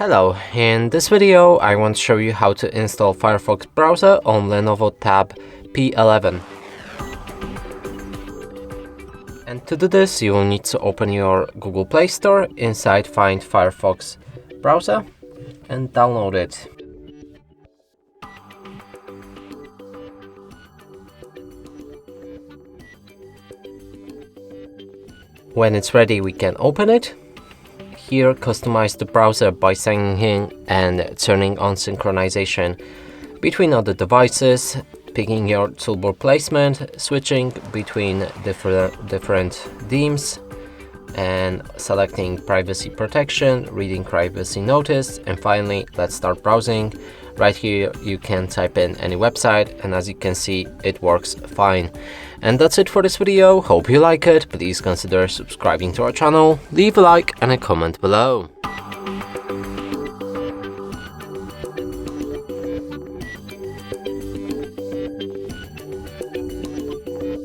Hello, in this video I want to show you how to install Firefox browser on Lenovo Tab P11. And to do this you will need to open your Google Play Store, inside find Firefox browser and download it. When it's ready we can open it. Here, customize the browser by signing in and turning on synchronization between other devices, picking your toolbar placement, switching between different themes, and selecting privacy protection, reading privacy notice, and finally, let's start browsing. Right here, you can type in any website, and as you can see, it works fine. And that's it for this video. Hope you like it. Please consider subscribing to our channel, leave a like and a comment below.